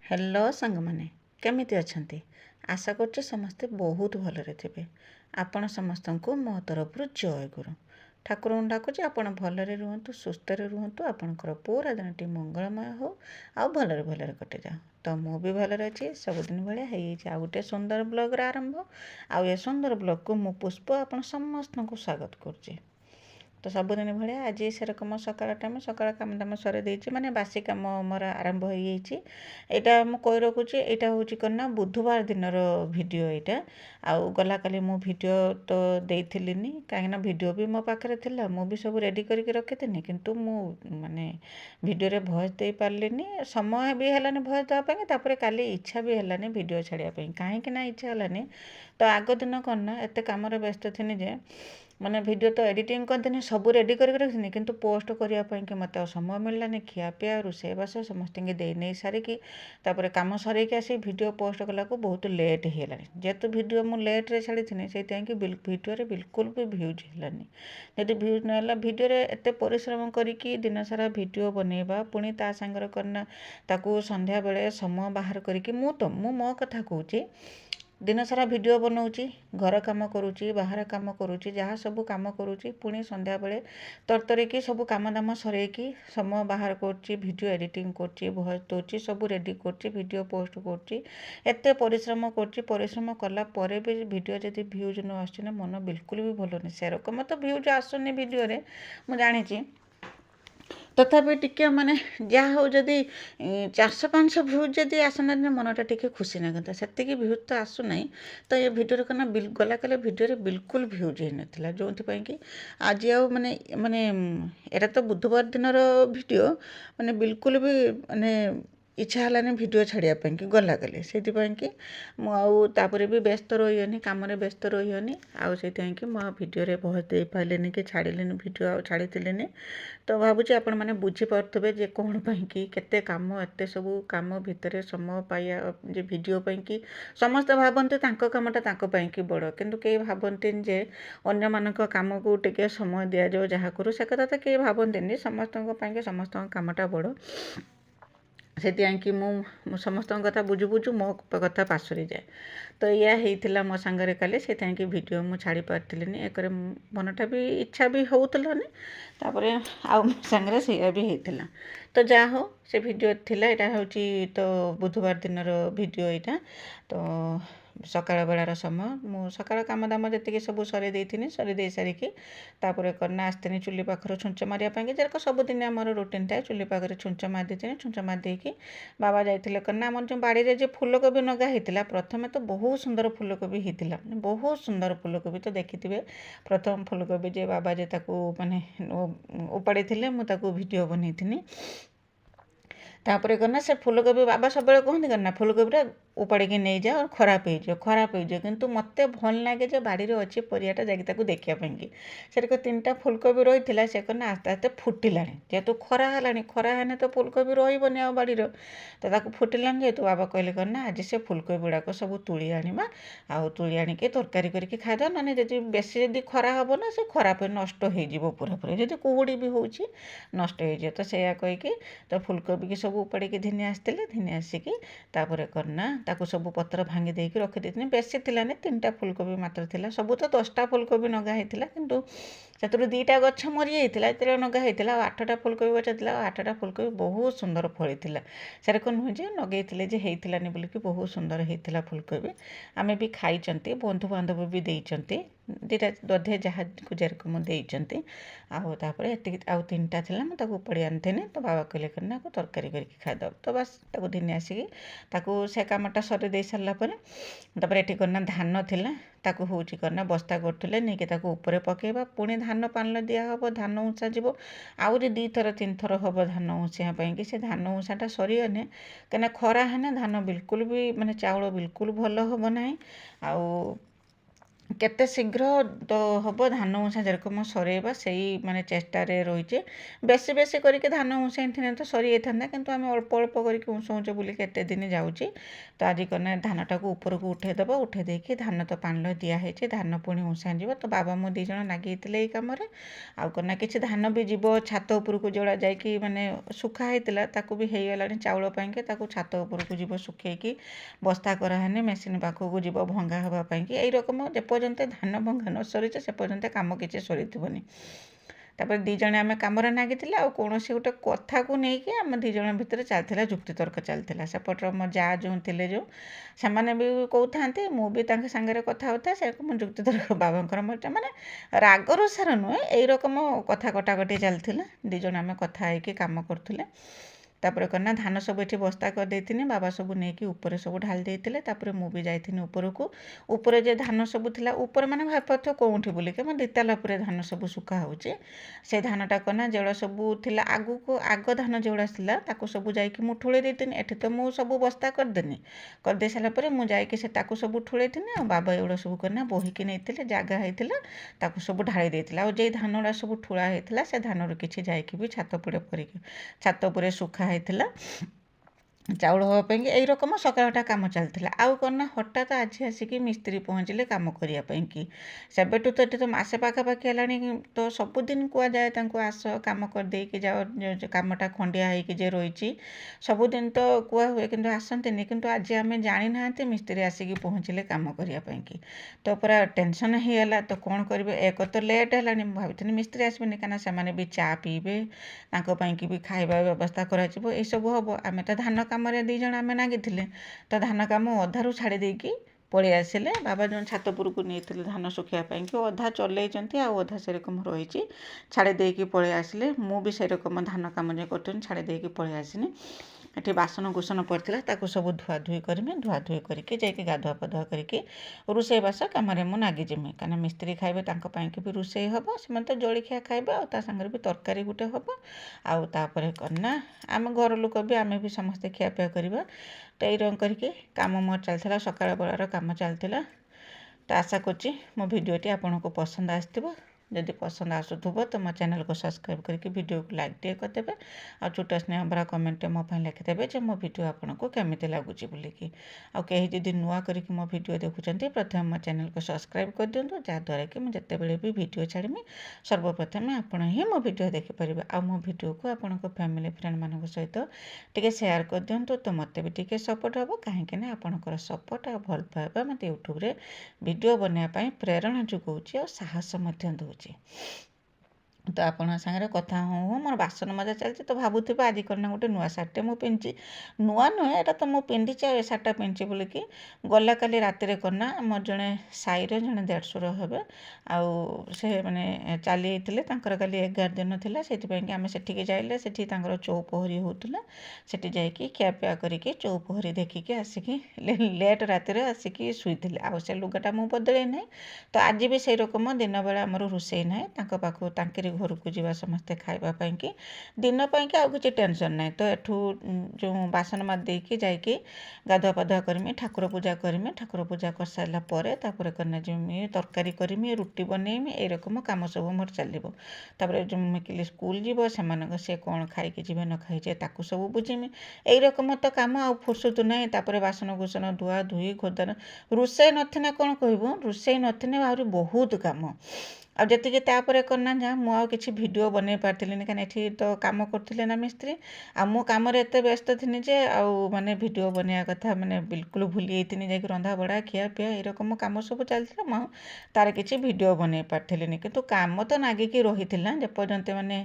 Hello सांग मैंने केमिति अछंती आशा करछे समस्ते बहुत भलरे थे। आपण समस्त को मो तरफ जय गुरु ठाकुर डाकुचे आपण भलरे रुहतु सुस्थ रुहतु आपणकर पूरा दिनटी मंगलमय हो आउ भलरे भलरे कटि जाओ। तो मु भी भलरे अच्छी सबुदिन भाया है आ गोटे सुंदर ब्लॉगर आरंभ आउ ए सुंदर ब्लॉग को मु पुष्प आपण समस्त को स्वागत करछी। तो सबुदिन भाया आज सेरकम सकाळ टाइम सकाळ काम दाम सरे देछि माने बासी काम मोर आरंभ हो जाइछि। एटा मु कहि रखुछि एटा होछि कना बुधवार दिनर वीडियो एटा आउ गला काली मु वीडियो तो देइथिलिनी काहेना वीडियो भी मो पाखरे थिला मु भी सब रेडी करके रखिथिनी किंतु मु माने वीडियो रे भॉइस दे पारलिनी समय भी हेलानी भॉइस दवा ପାଇଁ तापरे काली इच्छा भी हेलानी वीडियो छाड़िया ପାଇଁ काहे कि ना इच्छा हेलानी तो आगो दिन कना एते काम रे व्यस्त थिनी जे माने वीडियो तो एडिटिंग करदेनी सब रेडी करके रखिनी किंतु पोस्ट करिया ପାଇଁ कि मते समय मिललानी खिया पिया रोषे बास समस्त के दे नहीं सारिकी तापर काम सरैकी आसी वीडियो पोस्ट कला को बहुत लेट हेलानी जेतु वीडियो मु लेट रे छाड़ी थिनी सेति कि वीडियो रे बिल्कुल भी व्यूज हेलानी यदि व्यूज नला वीडियो रे एते परिश्रम करिकी दिन सारा वीडियो बनेबा पुणी ता संगर करना ताकू संध्या बेले समय बाहर करिकी मु मो कथा कहूची दिन सारा वीडियो बनाऊँगी घर काम करुँची बाहर काम करुँची जहाँ सब काम करुँची पुणी संध्या बेले तरतरिकी सब काम दाम सरैकी समय बाहर करुँची वीडियो एडिटिंग करुँची भॉइस दूची सब रेडी करुँची वीडियो पोस्ट करुँची एते परिश्रम करुँची परिश्रम कला परे भी वीडियो जदि व्यूज न आसुची ना मन बिल्कुल भी भल नहीं सेरकम तो व्यूज आसुनी वीडियो रे मु जानी तथापि टिके माने जहाँ हो जदि 400-500 भ्यूज जदि आसना मनटा टिके खुशी लगता से भ्यूज तो आसुना तो ये वीडियो कना गला कले वीडियो बिल्कुल भ्यूज हो नाला जो कि आज माने माने एटा तो बुधवार दिन वीडियो माने बिल्कुल भी माने इच्छा हेलानी वीडियो छाड़िया कि गला गले से कि मुझे भी व्यस्त रही कम व्यस्त रही कि वीडियो रे बहुत दे पारे कि छाड़िलेनि वीडियो आ छाड़ी तो भावुँ आपण मैंने बुझीपे जे कौन कि केते काम एत सब कम भितर समय पाया जे वीडियो कि समस्त भावती कामटा कि बड़ किंतु कई भावती जे अन्य मानक काम को टिके समय दि जाओ जहाँ करूँ से कथा तो कई भावती समस्त समस्त कामटा बड़ से कि समस्त कथा बुझु बुझु मो कथा पासरी जाए तो या होता मो सांगरे काली से कि वीडियो मु छाड़ी पार्थिनी एक मनटा भी इच्छा भी होतलानी तापरे आउ मो सांगरे से भी होता तो जा हो से वीडियो थिला एटा होची तो बुधवार दिन वीडियो यहाँ तो सकाळ बेलार समय मु सकाळ काम दाम जी सब सरे देथिनी सरे दे सारिकी तापर करना आसतीनी चुली पाखर छुंच मारिया कि जेरक सबुदिन आमर रुटीन थाए चुली पाखर छुंच मार देथिनी छुंच मार देकी बाबा जाइथिले करना आमर जो बाड़ी रे जे फूलकोबी नगा हेतिला प्रथमे तो बहुत सुंदर फूलकोबी हेतिला बहुत सुंदर फूलकोबी तो देखिथिबे प्रथम फूलकोबी जे बाबा जे ताकू माने उपाड़ी थिले मु ताकू वीडियो बनैथिनी तापर करना से फूलकोबी बाबा सब कहते करना फूलकोबीटा उपाड़ी नहीं जाओ खराब हो किंतु मत भल लगे जो बाड़ी अच्छी परियाटा जाकि देखापी से 3टा फूलकोबी रही है से कहना आस्ते आस्ते फुटिला जेहेतु खरा है खरा है तो फूलकोबी रही बाड़ी तो ताकू फुटिला जेहेतु बाबा कहले करना आज से फूलकोबी गुड़ाक सब तुली आनिबा आउ तुली आणिकी तरकारी करके खाईदे ना जी बेसी जदि खरा हम ना से खराब नष्ट हो पूरा पूरी जदि कुहुड़ी भी हो नष्ट हो तो सैया कहीकि तो फूलकोबी की सब उपाड़ी घिनी आसते घिनी आसिकी तापर करना ताकू सब पत्र भांगी देकी रखी बेसी थिलानी 3टा फूलकोबी मात्र थिला सब तो 10टा फूलकोबी नगा होता किंतु से 2टा गछ मरी जाता जो नगा होता 8टा फूलकोबी गछ था 8टा फूलकोबी बहुत सुंदर फली से कौन नुहे जे नगे जे होतानी बोलिकी बहुत सुंदर होता फूलकोबी आमे भी खाई बंधु बांधव भी देते 2टा दधे जहाँ जेरकम देते आउे आउ 3टा थी मुझे उपाड़ी आनी तो बाबा कहले करना तरकारी करके खाईदे तो बस ताको दिन आसिकी ताकू से कामटा सरी दे सारापर तापर ये करना धान थिला ताकू हूँ करना बस्ता करते नहीं कि ऊपर पकेबा पुणी धान पान दिहब धान उंसा जीव आहरी 2 थर 3 थर हम धान उंसा कि से धान उंसाटा सरीगने कहीं खरा है धान बिल्कुल भी माने चाउल बिल्कुल भल हम ना आउ କେତେ ଶୀଘ୍ର ହବ ଧାନ ଉଁସା ଯେରକମ ସରେଇବା ସେଇ ମାନେ ଚେଷ୍ଟାରେ ରହିଛେ। ବେଶୀ ବେଶୀ କରିକି ଧାନ ଉଁସେଇଥିଲେ ତ ସରିଯାଇଥାନ୍ତା, କିନ୍ତୁ ଆମେ ଅଳ୍ପ ଅଳ୍ପ କରିକି ଉଁସଉଛେ ବୋଲି କେତେ ଦିନ ଯାଉଛି। ତ ଆଜି କନା ଧାନଟାକୁ ଉପରକୁ ଉଠେଇଦେବ, ଉଠେଇ ଦେଇକି ଧାନ ତ ପାଣିలో ଦିଆହେଇଛି, ଧାନ ପୁଣି ଉଁସା ଯିବ। ତ ବାବା ମୋ ଦୁଇ ଜଣ ଲାଗିଥିଲେ ଏଇ କାମରେ। ଆଉ କନା କିଛି ଧାନ ବି ଯିବ ଛାତ ଉପରକୁ, ଯୋଉଟା ଯାଇକି ମାନେ ଶୁଖା ହେଇଥିଲା ତାକୁ ବି ହେଇଗଲାଣି ଚାଉଳ ପାଇଁକି, ତାକୁ ଛାତ ଉପରକୁ ଯିବ ଶୁଖେଇକି ବସ୍ତା କରାହେନେ ମେସିନ୍ ପାଖକୁ ଯିବ ଭଙ୍ଗା ହେବା ପାଇଁକି। ଏଇ ରକମ ଯେପର୍ଯ୍ୟନ୍ତ ଧାନ ଭଙ୍ଗା ନ ସରିଛି ସେ ପର୍ଯ୍ୟନ୍ତ କାମ କିଛି ସରିଥିବନି। ତାପରେ ଦୁଇ ଜଣ ଆମେ କାମରେ ଲାଗିଥିଲେ, ଆଉ କୌଣସି ଗୋଟେ କଥାକୁ ନେଇକି ଆମ ଦୁଇ ଜଣ ଭିତରେ ଚାଲିଥିଲା ଯୁକ୍ତିତର୍କ ଚାଲିଥିଲା। ସେପଟର ମୋ ଯାଆ ଯେଉଁ ଥିଲେ ସେମାନେ ବି କହୁଥାନ୍ତି, ମୁଁ ବି ତାଙ୍କ ସାଙ୍ଗରେ କଥା ହେଉଥାଏ, ସେରକମ ଯୁକ୍ତିତର୍କ ବାବାଙ୍କର ମୋର ମାନେ ରାଗରୁଷାର ନୁହେଁ, ଏଇ ରକମ କଥା କଟାକଟି ଚାଲିଥିଲା। ଦୁଇ ଜଣ ଆମେ କଥା ହେଇକି କାମ କରୁଥିଲେ। ତାପରେ କନା ଧାନ ସବୁ ଏଠି ବସ୍ତା କରିଦେଇଥିନି, ବାବା ସବୁ ନେଇକି ଉପରେ ସବୁ ଢାଳି ଦେଇଥିଲେ। ତାପରେ ମୁଁ ବି ଯାଇଥିନି ଉପରକୁ। ଉପରେ ଯେ ଧାନ ସବୁ ଥିଲା, ଉପରେ ମାନେ ଭାବିପାରୁଥିବ କେଉଁଠି ବୁଲିକି ଆମ ଦିତାଲା ଉପରେ ଧାନ ସବୁ ଶୁଖା ହେଉଛି। ସେ ଧାନଟା କନା ଯେଗୁଡ଼ା ସବୁ ଥିଲା ଆଗକୁ, ଆଗ ଧାନ ଯେଗୁଡ଼ା ଥିଲା ତାକୁ ସବୁ ଯାଇକି ମୁଁ ଠୁଳେଇ ଦେଇଥିନି। ଏଠି ତ ମୁଁ ସବୁ ବସ୍ତା କରିଦେନି, କରିଦେଇ ସାରିଲା ପରେ ମୁଁ ଯାଇକି ସେ ତାକୁ ସବୁ ଠୁଳେଇଥିନି। ଆଉ ବାବା ଏଗୁଡ଼ା ସବୁ କନା ବୋହିକି ନେଇଥିଲେ, ଜାଗା ହେଇଥିଲା ତାକୁ ସବୁ ଢାଳି ଦେଇଥିଲା। ଆଉ ଯେଇ ଧାନ ଗୁଡ଼ା ସବୁ ଠୁଳା ହେଇଥିଲା ସେ ଧାନରୁ କିଛି ଯାଇକି ବି ଛାତ ଉପରେ ଶୁଖା ହେଇଥିଲା ଚାଉଳ ହେବା ପାଇଁକି। ଏଇ ରକମ ସକାଳଟା କାମ ଚାଲିଥିଲା। ଆଉ କ'ଣ ନା ହଠାତ୍ ଆଜି ଆସିକି ମିସ୍ତ୍ରୀ ପହଞ୍ଚିଲେ କାମ କରିବା ପାଇଁକି। ସେବେଠୁ ତ ଏଠି ତ ମାସେ ପାଖାପାଖି ହେଲାଣି, ତ ସବୁଦିନ କୁହାଯାଏ ତାଙ୍କୁ ଆସ କାମ କରିଦେଇକି ଯାଅ, କାମଟା ଖଣ୍ଡିଆ ହେଇକି ଯେ ରହିଛି ସବୁଦିନ ତ କୁହା ହୁଏ କିନ୍ତୁ ଆସନ୍ତିନି। କିନ୍ତୁ ଆଜି ଆମେ ଜାଣିନାହାନ୍ତି ମିସ୍ତ୍ରୀ ଆସିକି ପହଞ୍ଚିଲେ କାମ କରିବା ପାଇଁକି। ତ ପୁରା ଟେନସନ୍ ହେଇଗଲା। ତ କ'ଣ କରିବେ, ଏକ ତ ଲେଟ୍ ହେଲାଣି, ମୁଁ ଭାବିଥିଲି ମିସ୍ତ୍ରୀ ଆସିବେନି, କାହିଁକିନା ସେମାନେ ବି ଚା ପିଇବେ, ତାଙ୍କ ପାଇଁକି ବି ଖାଇବା ବ୍ୟବସ୍ଥା କରାଯିବ, ଏଇସବୁ ହେବ। ଆମେ ତ ଧାନ କାମରେ ଦୁଇ ଜଣ ଆମେ ଲାଗିଥିଲେ, ତ ଧାନ କାମ ଅଧାରୁ ଛାଡ଼ି ଦେଇକି ପଳେଇ ଆସିଲେ। ବାବା ଯେଉଁ ଛାତ ଉପରକୁ ନେଇଥିଲେ ଧାନ ଶୁଖିବା ପାଇଁକି, ଅଧା ଚଲେଇଛନ୍ତି ଆଉ ଅଧା ସେରକମ ରହିଛି, ଛାଡ଼ି ଦେଇକି ପଳେଇ ଆସିଲେ। ମୁଁ ବି ସେରକମ ଧାନ କାମ ଯେ କରୁଥିଲି ଛାଡ଼ି ଦେଇକି ପଳେଇ ଆସିନି। ଏଠି ବାସନ କୁସନ ପଡ଼ିଥିଲା ତାକୁ ସବୁ ଧୁଆଧୁଇ କରିମି, ଧୁଆଧୁଇ କରିକି ଯାଇକି ଗାଧୁଆ ପାଧୁଆ କରିକି ରୋଷେଇବାସ କାମରେ ମୁଁ ଲାଗିଯିମି। କାହିଁକିନା ମିସ୍ତ୍ରୀ ଖାଇବେ, ତାଙ୍କ ପାଇଁକି ବି ରୋଷେଇ ହେବ, ସେମାନେ ତ ଜଳଖିଆ ଖାଇବେ, ଆଉ ତା ସାଙ୍ଗରେ ବି ତରକାରୀ ଗୋଟେ ହେବ। ଆଉ ତାପରେ କନା ଆମେ ଘର ଲୋକ ବି ଆମେ ବି ସମସ୍ତେ ଖିଆପିଆ କରିବା। ତ ଏଇ ରକମ କରିକି କାମ ମୋର ଚାଲିଥିଲା, ସକାଳ ବେଳାର କାମ ଚାଲିଥିଲା। ତ ଆଶା କରୁଛି ମୋ ଭିଡ଼ିଓଟି ଆପଣଙ୍କୁ ପସନ୍ଦ ଆସିଥିବ। ଯଦି ପସନ୍ଦ ଆସୁଥିବ ତ ମୋ ଚ୍ୟାନେଲକୁ ସବସ୍କ୍ରାଇବ୍ କରିକି ଭିଡ଼ିଓକୁ ଲାଇକ୍ ଟିକେ କରିଦେବେ। ଆଉ ଛୋଟ ସ୍ନେହ ଭରା କମେଣ୍ଟରେ ମୋ ପାଇଁ ଲେଖିଦେବେ ଯେ ମୋ ଭିଡ଼ିଓ ଆପଣଙ୍କୁ କେମିତି ଲାଗୁଛି ବୋଲିକି। ଆଉ କେହି ଯଦି ନୂଆ କରିକି ମୋ ଭିଡ଼ିଓ ଦେଖୁଛନ୍ତି, ପ୍ରଥମେ ମୋ ଚ୍ୟାନେଲକୁ ସବସ୍କ୍ରାଇବ୍ କରିଦିଅନ୍ତୁ, ଯାହାଦ୍ୱାରା କି ମୁଁ ଯେତେବେଳେ ବି ଭିଡ଼ିଓ ଛାଡ଼ିମି ସର୍ବପ୍ରଥମେ ଆପଣ ହିଁ ମୋ ଭିଡ଼ିଓ ଦେଖିପାରିବେ। ଆଉ ମୋ ଭିଡ଼ିଓକୁ ଆପଣଙ୍କ ଫ୍ୟାମିଲି ଫ୍ରେଣ୍ଡମାନଙ୍କ ସହିତ ଟିକେ ସେୟାର କରିଦିଅନ୍ତୁ, ତ ମୋତେ ବି ଟିକେ ସପୋର୍ଟ ହେବ। କାହିଁକିନା ଆପଣଙ୍କର ସପୋର୍ଟ ଆଉ ଭଲ ପାଇବା ମୋତେ ୟୁଟ୍ୟୁବରେ ଭିଡ଼ିଓ ବନେଇବା ପାଇଁ ପ୍ରେରଣା ଯୋଗାଉଛି ଆଉ ସାହସ ମଧ୍ୟ ଦେଉଛି। ତ ଆପଣଙ୍କ ସାଙ୍ଗରେ କଥା ହଉ ହଉ ମୋର ବାସନ ମଜା ଚାଲିଛି। ତ ଭାବୁଥିବେ ଆଜି କ'ଣ ନା ଗୋଟେ ନୂଆ ଶାର୍ଟଟେ ମୁଁ ପିନ୍ଧିଛି। ନୂଆ ନୁହେଁ, ଏଇଟା ତ ମୁଁ ପିନ୍ଧିଛି, ଆଉ ଏ ଶାର୍ଟଟା ପିନ୍ଧିଛି ବୋଲିକି। ଗଲା କାଲି ରାତିରେ କ'ଣ ନା ଆମର ଜଣେ ସାହିର ଜଣେ ଦେଢ଼ଶୁର ହେବେ, ଆଉ ସେ ମାନେ ଚାଲି ଯାଇଥିଲେ, ତାଙ୍କର କାଲି 11 ଦିନ ଥିଲା। ସେଥିପାଇଁକି ଆମେ ସେଠିକି ଯାଇଲେ, ସେଠି ତାଙ୍କର ଚଉପହରୀ ହେଉଥିଲା। ସେଠି ଯାଇକି ଖିଆପିଆ କରିକି ଚଉପହରୀ ଦେଖିକି ଆସିକି ଲେଟ୍ ରାତିରେ ଆସିକି ଶୋଇଥିଲେ। ଆଉ ସେ ଲୁଗାଟା ମୁଁ ବଦଳେଇ ନାହିଁ। ତ ଆଜି ବି ସେଇ ରକମ ଦିନବେଳା ଆମର ରୋଷେଇ ନାହିଁ, ତାଙ୍କ ପାଖକୁ ତାଙ୍କରି ଘରକୁ ଯିବା ସମସ୍ତେ ଖାଇବା ପାଇଁକି। ଦିନ ପାଇଁକି ଆଉ କିଛି ଟେନସନ୍ ନାହିଁ। ତ ଏଠୁ ଯେଉଁ ବାସନ ମାଜି ଦେଇକି ଯାଇକି ଗାଧୁଆ ପାଧୁଆ କରିମି, ଠାକୁର ପୂଜା କରିମି, ଠାକୁର ପୂଜା କରିସାରିଲା ପରେ ତାପରେ କନା ଯିମି ତରକାରୀ କରିମି, ରୁଟି ବନେଇମି, ଏଇ ରକମ କାମ ସବୁ ମୋର ଚାଲିବ। ତାପରେ ଯେଉଁ ମିକିଲି ସ୍କୁଲ ଯିବ, ସେମାନଙ୍କ ସେ କ'ଣ ଖାଇକି ଯିବେ ନ ଖାଇଯିବେ ତାକୁ ସବୁ ବୁଝିମି। ଏଇ ରକମ ତ କାମ, ଆଉ ଫୁର୍ସତ ନାହିଁ। ତାପରେ ବାସନ କୁସନ ଧୁଆ ଧୁଇ ଖୋଦନ, ରୋଷେଇ ନଥିନେ କ'ଣ କହିବୁ, ରୋଷେଇ ନଥିନେ ଆହୁରି ବହୁତ କାମ। ଆଉ ଯେତିକି ତାପରେ କ'ଣ ନା ଯାହା ମୁଁ ଆଉ କିଛି ଭିଡ଼ିଓ ବନେଇ ପାରିଥିଲିନି, କାହିଁକିନା ଏଠି ତ କାମ କରୁଥିଲେ ନା ମିସ୍ତ୍ରୀ। ଆଉ ମୁଁ କାମରେ ଏତେ ବ୍ୟସ୍ତ ଥିନି ଯେ ଆଉ ମାନେ ଭିଡ଼ିଓ ବନେଇବା କଥା ମାନେ ବିଲକୁଲ ଭୁଲି ଯାଇଥିନି। ଯାଇକି ରନ୍ଧା ବଢ଼ା ଖିଆ ପିଆ ଏଇ ରକମ କାମ ସବୁ ଚାଲିଥିଲା, ମୁଁ ତାର କିଛି ଭିଡ଼ିଓ ବନେଇ ପାରିଥିଲିନି। କିନ୍ତୁ କାମ ତ ନାଗିକି ରହିଥିଲା ଯେପର୍ଯ୍ୟନ୍ତ ମାନେ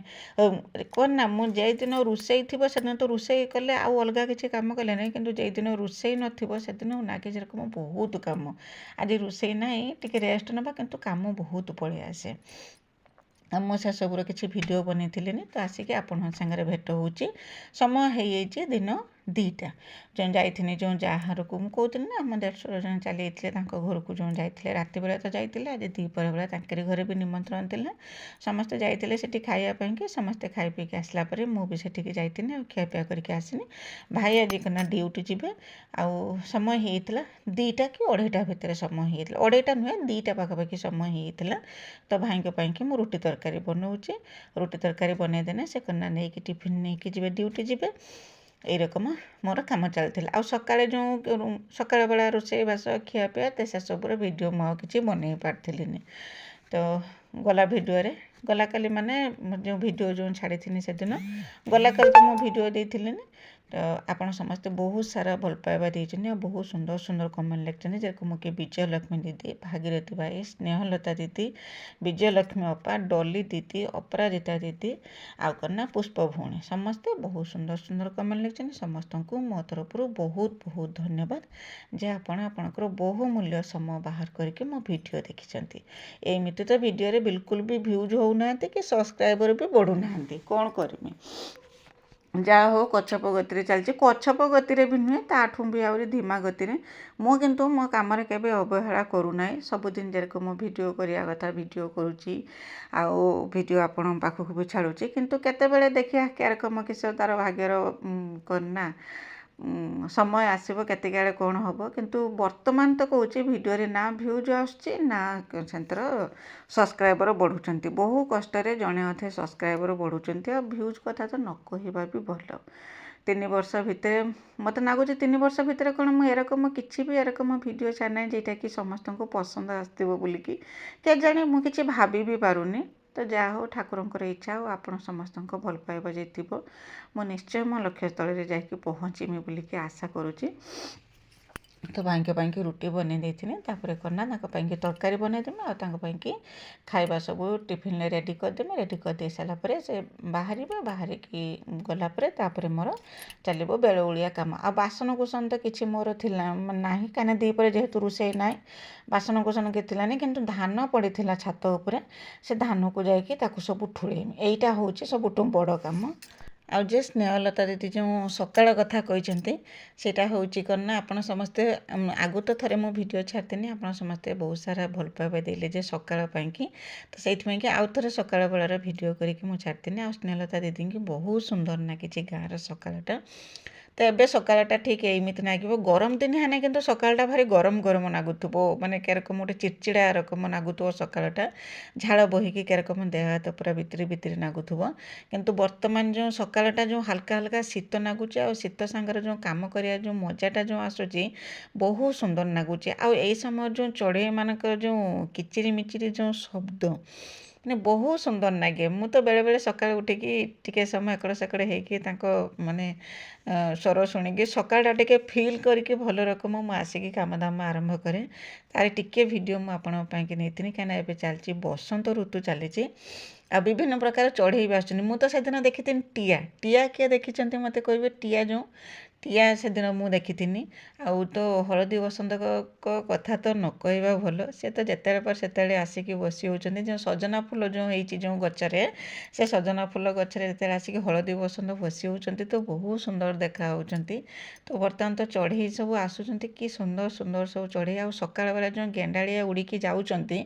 କ'ଣ ନା ମୁଁ ଯେଉଁଦିନ ରୋଷେଇ ଥିବ ସେଦିନ ତ ରୋଷେଇ କଲେ ଆଉ ଅଲଗା କିଛି କାମ କଲେ ନାହିଁ, କିନ୍ତୁ ଯେଉଁଦିନ ରୋଷେଇ ନଥିବ ସେଦିନ ନାଗି ଯେରକମ ବହୁତ କାମ। ଆଜି ରୋଷେଇ ନାହିଁ, ଟିକେ ରେଷ୍ଟ ନେବା, କିନ୍ତୁ କାମ ବହୁତ ପଳେଇ ଆସେ। ଆଉ ମୁଁ ସେସବୁର କିଛି ଭିଡ଼ିଓ ବନେଇଥିଲିନି। ତ ଆସିକି ଆପଣଙ୍କ ସାଙ୍ଗରେ ଭେଟ ହେଉଛି। ସମୟ ହେଇଯାଇଛି ଦିନ ଦୁଇଟା ଯେଉଁ ଯାଇଥିନି ଯେଉଁ ଯାହା ଘରକୁ ମୁଁ କହୁଥିଲି ନା ଆମ ଦେଢ଼ଶୁର ଜଣେ ଚାଲି ଯାଇଥିଲେ ତାଙ୍କ ଘରକୁ ଯେଉଁ ଯାଇଥିଲେ ରାତି ବେଳେ ତ ଯାଇଥିଲେ ଆଜି ଦ୍ୱିପହର ବେଳେ ତାଙ୍କରି ଘରେ ବି ନିମନ୍ତ୍ରଣ ଥିଲା ସମସ୍ତେ ଯାଇଥିଲେ ସେଠି ଖାଇବା ପାଇଁକି ସମସ୍ତେ ଖାଇ ପିଇକି ଆସିଲା ପରେ ମୁଁ ବି ସେଠିକି ଯାଇଥିଲି ଆଉ ଖିଆପିଆ କରିକି ଆସିନି ଭାଇ ଆଜି କିନା ଡ୍ୟୁଟି ଯିବେ ଆଉ ସମୟ ହେଇଥିଲା 2ଟା କି 2:30 ଭିତରେ ସମୟ ହେଇଥିଲା 2:30 ନୁହେଁ 2ଟା ପାଖାପାଖି ସମୟ ହେଇଥିଲା ତ ଭାଇଙ୍କ ପାଇଁକି ମୁଁ ରୁଟି ତରକାରୀ ବନାଉଛି ରୁଟି ତରକାରୀ ବନେଇଦେନେ ସେ କନା ନେଇକି ଟିଫିନ୍ ନେଇକି ଯିବେ ଡ୍ୟୁଟି ଯିବେ এইরকম ମୋର କାମ ଚାଲିଥିଲା ଆଉ ସକାଳେ ଯେଉଁ ସକାଳ ବେଳା ରୋଷେଇବାସ ଖିଆପିଆ ସେସବୁର ଭିଡ଼ିଓ ମୁଁ ଆଉ କିଛି ବନେଇ ପାରିଥିଲିନି ତ ଗଲା ଭିଡ଼ିଓରେ ଗଲା କାଲି ମାନେ ଯେଉଁ ଭିଡ଼ିଓ ଯେଉଁ ଛାଡ଼ିଥିନି ସେଦିନ ଗଲା କାଲି ତ ମୁଁ ଭିଡ଼ିଓ ଦେଇଥିଲିନି ତ ଆପଣ ସମସ୍ତେ ବହୁତ ସାରା ଭଲ ପାଇବା ଦେଇଛନ୍ତି ଆଉ ବହୁତ ସୁନ୍ଦର ସୁନ୍ଦର କମେଣ୍ଟ ଲେଖିଛନ୍ତି ଯେରକମ କି ବିଜୟଲକ୍ଷ୍ମୀ ଦିଦି ଭାଗୀରଥୀ ଭାଇ ସ୍ନେହଲତା ଦିଦି ବିଜୟଲକ୍ଷ୍ମୀ ଅପା ଡଲି ଦିଦି ଅପରାଜିତା ଦିଦି ଆଉ କ'ଣ ନା ପୁଷ୍ପ ଭଉଣୀ ସମସ୍ତେ ବହୁତ ସୁନ୍ଦର ସୁନ୍ଦର କମେଣ୍ଟ ଲେଖିଛନ୍ତି ସମସ୍ତଙ୍କୁ ମୋ ତରଫରୁ ବହୁତ ବହୁତ ଧନ୍ୟବାଦ ଯେ ଆପଣ ଆପଣଙ୍କର ବହୁମୂଲ୍ୟ ସମୟ ବାହାର କରିକି ମୋ ଭିଡ଼ିଓ ଦେଖିଛନ୍ତି ଏମିତି ତ ଭିଡ଼ିଓରେ ବିଲକୁଲ ବି ଭ୍ୟୁଜ୍ ହେଉନାହାନ୍ତି କି ସବସ୍କ୍ରାଇବର ବି ବଢ଼ୁନାହାନ୍ତି କ'ଣ କରିମି ଯାହା ହଉ କଚ୍ଛପ ଗତିରେ ଚାଲିଛି କଚ୍ଛପ ଗତିରେ ବି ନୁହେଁ ତାଠୁ ବି ଆହୁରି ଧୀମା ଗତିରେ ମୁଁ କିନ୍ତୁ ମୋ କାମରେ କେବେ ଅବହେଳା କରୁନାହିଁ ସବୁଦିନ ଯେରକମ ମୁଁ ଭିଡ଼ିଓ କରିବା କଥା ଭିଡ଼ିଓ କରୁଛି ଆଉ ଭିଡ଼ିଓ ଆପଣଙ୍କ ପାଖକୁ ବି ଛାଡ଼ୁଛି କିନ୍ତୁ କେତେବେଳେ ଦେଖିବା କ୍ୟାରକମ କିସ ତାର ଭାଗ୍ୟର କ'ଣ ନା ସମୟ ଆସିବ କେତିକି ଆଡ଼େ କ'ଣ ହେବ କିନ୍ତୁ ବର୍ତ୍ତମାନ ତ କହୁଛି ଭିଡ଼ିଓରେ ନା ଭ୍ୟୁଜ୍ ଆସୁଛି ନା ସେଥିର ସବସ୍କ୍ରାଇବର ବଢ଼ୁଛନ୍ତି ବହୁ କଷ୍ଟରେ ଜଣେ ଅଧେ ସବସ୍କ୍ରାଇବର ବଢ଼ୁଛନ୍ତି ଆଉ ଭ୍ୟୁଜ୍ କଥା ତ ନ କହିବା ବି ଭଲ 3 ବର୍ଷ ଭିତରେ ମୋତେ ଲାଗୁଛି 3 ବର୍ଷ ଭିତରେ କ'ଣ ମୁଁ ଏରକମ କିଛି ବି ଏରକମ ଭିଡ଼ିଓ ଛାଡ଼ିନାହିଁ ଯେଉଁଟାକି ସମସ୍ତଙ୍କୁ ପସନ୍ଦ ଆସିଥିବ ବୋଲିକି କେଜାଣି ମୁଁ କିଛି ଭାବି ବି ପାରୁନି ତ ଯାହା ହଉ ଠାକୁରଙ୍କର ଇଚ୍ଛା ଆଉ ଆପଣ ସମସ୍ତଙ୍କ ଭଲ ପାଇବା ଯେ ଥିବ ମୁଁ ନିଶ୍ଚୟ ମୋ ଲକ୍ଷ୍ୟସ୍ଥଳରେ ଯାଇକି ପହଞ୍ଚିମି ବୋଲିକି ଆଶା କରୁଛି ତ ଭାଇଙ୍କ ପାଇଁକି ରୁଟି ବନେଇ ଦେଇଥିଲି ତାପରେ କ'ଣ ନା ତାଙ୍କ ପାଇଁକି ତରକାରୀ ବନେଇଦେମି ଆଉ ତାଙ୍କ ପାଇଁକି ଖାଇବା ସବୁ ଟିଫିନ୍ରେ ରେଡ଼ି କରିଦେମି ରେଡ଼ି କରିଦେଇ ସାରିଲା ପରେ ସେ ବାହାରିବେ ବାହାରିକି ଗଲା ପରେ ତାପରେ ମୋର ଚାଲିବ ବେଳଓଳିଆ କାମ ଆଉ ବାସନକୁସନ ତ କିଛି ମୋର ଥିଲା ନାହିଁ କାହିଁକିନା ଦ୍ୱିପହରେ ଯେହେତୁ ରୋଷେଇ ନାହିଁ ବାସନକୁସନ କିଛି ଥିଲାନି କିନ୍ତୁ ଧାନ ପଡ଼ିଥିଲା ଛାତ ଉପରେ ସେ ଧାନକୁ ଯାଇକି ତାକୁ ସବୁ ଠୁଳେଇମି ଏଇଟା ହେଉଛି ସବୁଠୁ ବଡ଼ କାମ ଆଉ ଯେ ସ୍ନେହଲତା ଦିଦି ଯେଉଁ ସକାଳ କଥା କହିଛନ୍ତି ସେଇଟା ହେଉଛି କ'ଣ ନା ଆପଣ ସମସ୍ତେ ଆଗରୁ ତ ଥରେ ମୁଁ ଭିଡ଼ିଓ ଛାଡ଼ିଥିଲି ଆପଣ ସମସ୍ତେ ବହୁତ ସାରା ଭଲ ପାଇବା ଦେଲେ ଯେ ସକାଳ ପାଇଁକି ତ ସେଇଥିପାଇଁକି ଆଉ ଥରେ ସକାଳ ବେଳାର ଭିଡ଼ିଓ କରିକି ମୁଁ ଛାଡ଼ିଥିଲି ଆଉ ସ୍ନେହଲତା ଦିଦିଙ୍କୁ ବହୁତ ସୁନ୍ଦର ଲାଗିଛି ଗାଁର ସକାଳଟା ତ ଏବେ ସକାଳଟା ଠିକ୍ ଏମିତି ଲାଗିବ ଗରମ ଦିନ ହେନେ କିନ୍ତୁ ସକାଳଟା ଭାରି ଗରମ ଗରମ ଲାଗୁଥିବ ମାନେ କେରକମ ଗୋଟେ ଚିଡ଼ଚିଡ଼ା ରକମ ଲାଗୁଥିବ ସକାଳଟା ଝାଳ ବୋହିକି କେରକମ ଦେହ ହାତ ପୁରା ଭିତରେ ଭିତରେ ଲାଗୁଥିବ କିନ୍ତୁ ବର୍ତ୍ତମାନ ଯେଉଁ ସକାଳଟା ଯେଉଁ ହାଲକା ହାଲକା ଶୀତ ଲାଗୁଛି ଆଉ ଶୀତ ସାଙ୍ଗରେ ଯେଉଁ କାମ କରିବା ଯେଉଁ ମଜାଟା ଯେଉଁ ଆସୁଛି ବହୁତ ସୁନ୍ଦର ଲାଗୁଛି ଆଉ ଏଇ ସମୟରେ ଯେଉଁ ଚଢ଼େଇମାନଙ୍କର ଯେଉଁ କିଚିରି ମିଚିରି ଯେଉଁ ଶବ୍ଦ ମାନେ ବହୁତ ସୁନ୍ଦର ଲାଗେ ମୁଁ ତ ବେଳେବେଳେ ସକାଳୁ ଉଠିକି ଟିକେ ସମୟ ଏକଡ଼ ସେକଡ଼ ହେଇକି ତାଙ୍କ ମାନେ ସ୍ୱର ଶୁଣିକି ସକାଳଟା ଟିକେ ଫିଲ୍ କରିକି ଭଲ ରକମ ମୁଁ ଆସିକି କାମଦାମ ଆରମ୍ଭ କରେ ତାର ଟିକେ ଭିଡ଼ିଓ ମୁଁ ଆପଣଙ୍କ ପାଇଁକି ନେଇଥିଲି କାହିଁକିନା ଏବେ ଚାଲିଛି ବସନ୍ତ ଋତୁ ଚାଲିଛି ଆଉ ବିଭିନ୍ନ ପ୍ରକାର ଚଢ଼େଇ ବି ଆସୁଛନ୍ତି ମୁଁ ତ ସେଦିନ ଦେଖିଥିଲି ଟିଆ କିଏ ଦେଖିଛନ୍ତି ମୋତେ କହିବେ ଟିଆ ସେଦିନ ମୁଁ ଦେଖିଥିନି ଆଉ ତ ହଳଦୀ ବସନ୍ତଙ୍କ କଥା ତ ନ କହିବା ଭଲ ସେ ତ ଯେତେବେଳେ ପରେ ସେତେବେଳେ ଆସିକି ବସି ହେଉଛନ୍ତି ଯେଉଁ ସଜନା ଫୁଲ ଯେଉଁ ହେଇଛି ଯେଉଁ ଗଛରେ ସେ ସଜନା ଫୁଲ ଗଛରେ ଯେତେବେଳେ ଆସିକି ହଳଦୀ ବସନ୍ତ ବସି ହେଉଛନ୍ତି ତ ବହୁତ ସୁନ୍ଦର ଦେଖା ହେଉଛନ୍ତି ତ ବର୍ତ୍ତମାନ ତ ଚଢ଼େଇ ସବୁ ଆସୁଛନ୍ତି କି ସୁନ୍ଦର ସୁନ୍ଦର ସବୁ ଚଢ଼େଇ ଆଉ ସକାଳ ବେଳେ ଯେଉଁ ଗେଣ୍ଡାଳିଆ ଉଡ଼ିକି ଯାଉଛନ୍ତି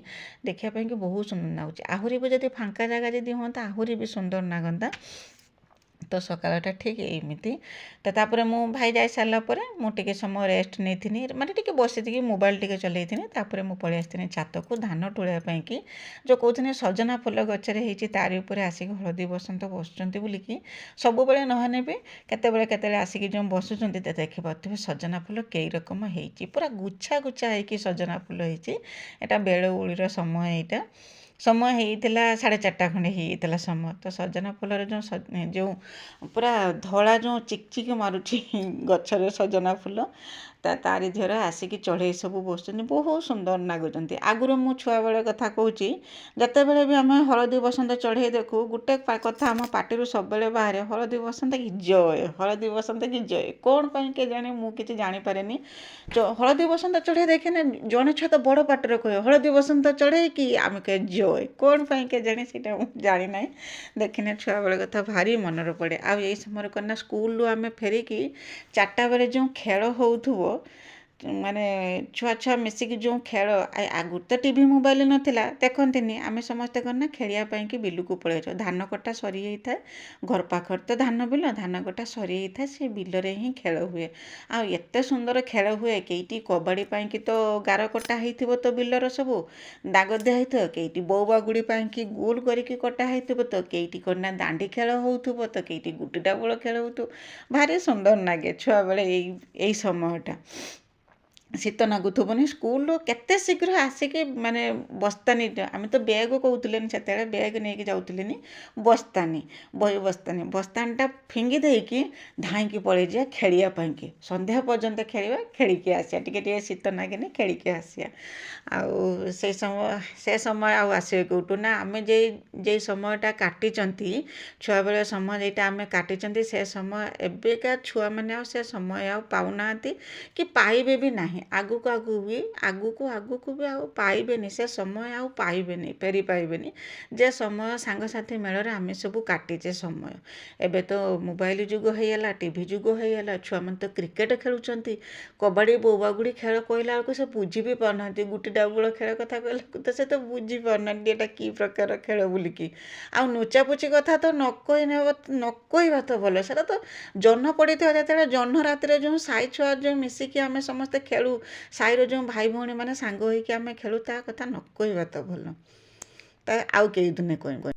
ଦେଖିବା ପାଇଁକି ବହୁତ ସୁନ୍ଦର ଲାଗୁଛି ଆହୁରି ବି ଯଦି ଫାଙ୍କା ଜାଗା ଯଦି ହୁଅନ୍ତା ଆହୁରି ବି ସୁନ୍ଦର ଲାଗନ୍ତା ତ ସକାଳଟା ଠିକ୍ ଏମିତି ତ ତାପରେ ମୁଁ ଭାଇ ଯାଇସାରିଲା ପରେ ମୁଁ ଟିକେ ସମୟ ରେଷ୍ଟ ନେଇଥିନି ମାନେ ଟିକେ ବସିକି ମୋବାଇଲ ଟିକେ ଚଲେଇଥିନି ତାପରେ ମୁଁ ପଳେଇ ଆସିଥିନି ଛାତକୁ ଧାନ ତୋଳିବା ପାଇଁକି ଯେଉଁ କହୁଥିଲି ସଜନା ଫୁଲ ଗଛରେ ହେଇଛି ତାରି ଉପରେ ଆସିକି ହଳଦୀ ବସନ୍ତ ବସୁଛନ୍ତି ବୋଲିକି ସବୁବେଳେ ନହେଲେ ବି କେତେବେଳେ ଆସିକି ଯେଉଁ ବସୁଛନ୍ତି ତ ଦେଖିପାରୁଥିବେ ସଜନା ଫୁଲ କେଇ ରକମ ହେଇଛି ପୁରା ଗୁଚ୍ଛା ଗୁଚ୍ଛା ହେଇକି ସଜନା ଫୁଲ ହେଇଛି ଏଇଟା ବେଳଓଳିର ସମୟ ଏଇଟା ସମୟ ହେଇଥିଲା 4:30 ଖଣ୍ଡେ ହେଇଯାଇଥିଲା ସମୟ ତ ସଜନା ଫୁଲର ଯେଉଁ ପୁରା ଧଳା ଯେଉଁ ଚିକଚିକ ମାରୁଛି ଗଛରେ ସଜନା ଫୁଲ ତାରି ଦେହରେ ଆସିକି ଚଢ଼େଇ ସବୁ ବସୁଛନ୍ତି ବହୁତ ସୁନ୍ଦର ଲାଗୁଛନ୍ତି ଆଗରୁ ମୁଁ ଛୁଆବେଳେ କଥା କହୁଛି ଯେତେବେଳେ ବି ଆମେ ହଳଦୀ ବସନ୍ତ ଚଢ଼େଇ ଦେଖୁ ଗୋଟେ କଥା ଆମ ପାଟିରୁ ସବୁବେଳେ ବାହାରେ ହଳଦୀ ବସନ୍ତ କି ଜୟ କ'ଣ ପାଇଁ କେଜାଣି ମୁଁ କିଛି ଜାଣିପାରେନି ହଳଦୀ ବସନ୍ତ ଚଢ଼େଇ ଦେଖିନେ ଜଣେ ଛୁଆ ତ ବଡ଼ ପାଟିରେ କହେ ହଳଦୀ ବସନ୍ତ ଚଢ଼େଇ କି ଆମେ କହେ ଜୟ ଜୟ କ'ଣ ପାଇଁ କେଜାଣି ସେଇଟା ମୁଁ ଜାଣିନାହିଁ। ଦେଖିନେ ଛୁଆବେଳେ କଥା ଭାରି ମନରେ ପଡ଼େ। ଆଉ ଏଇ ସମୟରେ କ'ଣ ନା ସ୍କୁଲରୁ ଆମେ ଫେରିକି 4ଟା ବେଳେ ଯେଉଁ ଖେଳ ହେଉଥିବ, ମାନେ ଛୁଆ ମିଶିକି ଯେଉଁ ଖେଳ, ଆଗରୁ ତ ଟିଭି ମୋବାଇଲ ନଥିଲା ଦେଖନ୍ତିନି, ଆମେ ସମସ୍ତେ କ'ଣ ନା ଖେଳିବା ପାଇଁକି ବିଲକୁ ପଳେଇଯାଉ। ଧାନ କଟା ସରିଯାଇଥାଏ, ଘର ପାଖରେ ତ ଧାନ କଟା ସରିଯାଇଥାଏ, ସେ ବିଲରେ ହିଁ ଖେଳ ହୁଏ। ଆଉ ଏତେ ସୁନ୍ଦର ଖେଳ ହୁଏ, କେଇଟି କବାଡ଼ି ପାଇଁକି ତ ଗାର କଟା ହେଇଥିବ ତ ବିଲର ସବୁ ଦାଗ ଦିଆ ହେଇଥିବ, କେଇଟି ବୋଉ ବାଗୁଡ଼ି ପାଇଁକି ଗୋଲ କରିକି କଟା ହେଇଥିବ, ତ କେଇଟି କ'ଣ ନା ଦାଣ୍ଡି ଖେଳ ହେଉଥିବ, ତ କେଇଟି ଗୁଟି ଡାବଳ ଖେଳ ହେଉଥିବ। ଭାରି ସୁନ୍ଦର ଲାଗେ ଛୁଆବେଳେ ଏଇ ସମୟଟା। ଶୀତ ନାଗୁଥିବନି, ସ୍କୁଲରୁ କେତେ ଶୀଘ୍ର ଆସିକି ମାନେ ବସ୍ତାନି, ଆମେ ତ ବ୍ୟାଗ୍ କହୁଥିଲେନି ସେତେବେଳେ, ବ୍ୟାଗ୍ ନେଇକି ଯାଉଥିଲେନି, ବସ୍ତାନି, ବହି ବସ୍ତାନିଟା ଫିଙ୍ଗି ଦେଇକି ଧାଇଁକି ପଳେଇଯିବା ଖେଳିବା ପାଇଁକି। ସନ୍ଧ୍ୟା ପର୍ଯ୍ୟନ୍ତ ଖେଳିବା, ଖେଳିକି ଆସିବା, ଟିକେ ଶୀତ ନାଗିନେ ଖେଳିକି ଆସିବା। ଆଉ ସେ ସମୟ ଆଉ ଆସିବେ କେଉଁଠୁ ନା, ଆମେ ଯେଇ ସମୟଟା କାଟିଛନ୍ତି, ଛୁଆବେଳେ ସମୟ ଯେଇଟା ଆମେ କାଟିଛନ୍ତି, ସେ ସମୟ ଏବେକା ଛୁଆମାନେ ଆଉ ସେ ସମୟ ଆଉ ପାଉନାହାନ୍ତି କି ପାଇବେ ବି ନାହିଁ। ଆଗକୁ ବି ଆଉ ପାଇବେନି, ସେ ସମୟ ଆଉ ପାଇବେନି, ଫେରି ପାଇବେନି। ଯେ ସମୟ ସାଙ୍ଗସାଥି ମେଳରେ ଆମେ ସବୁ କାଟିଛେ ସମୟ। ଏବେ ତ ମୋବାଇଲ ଯୁଗ ହେଇଗଲା, ଟିଭି ଯୁଗ ହେଇଗଲା, ଛୁଆମାନେ ତ କ୍ରିକେଟ ଖେଳୁଛନ୍ତି, କବାଡ଼ି ବୋଉ ବାଗୁଡ଼ି ଖେଳ କହିଲା ବେଳକୁ ସେ ବୁଝି ବି ପାରୁନାହାନ୍ତି। ଗୁଟି ଡାବୁଳ ଖେଳ କଥା କହିଲା ବେଳକୁ ତ ସେ ତ ବୁଝି ପାରୁନାହାନ୍ତି ଏଇଟା କି ପ୍ରକାର ଖେଳ ବୋଲିକି। ଆଉ ନୁଚାପୁଚି କଥା ତ ନ କହିବା ତ ଭଲ। ସେଟା ତ ଜହ୍ନ ପଡ଼ିଥିବ ଯେତେବେଳେ, ଜହ୍ନ ରାତିରେ ଯେଉଁ ସାଇ ଛୁଆ ଯେଉଁ ମିଶିକି ଆମେ ସମସ୍ତେ ଖେଳୁ, ସାହିର ଯେଉଁ ଭାଇ ଭଉଣୀମାନେ ସାଙ୍ଗ ହେଇକି ଆମେ ଖେଳୁ, ତା କଥା ନ କହିବା ତ ଭଲ। ତା ଆଉ କେଇ ଦିନେ କହିବ।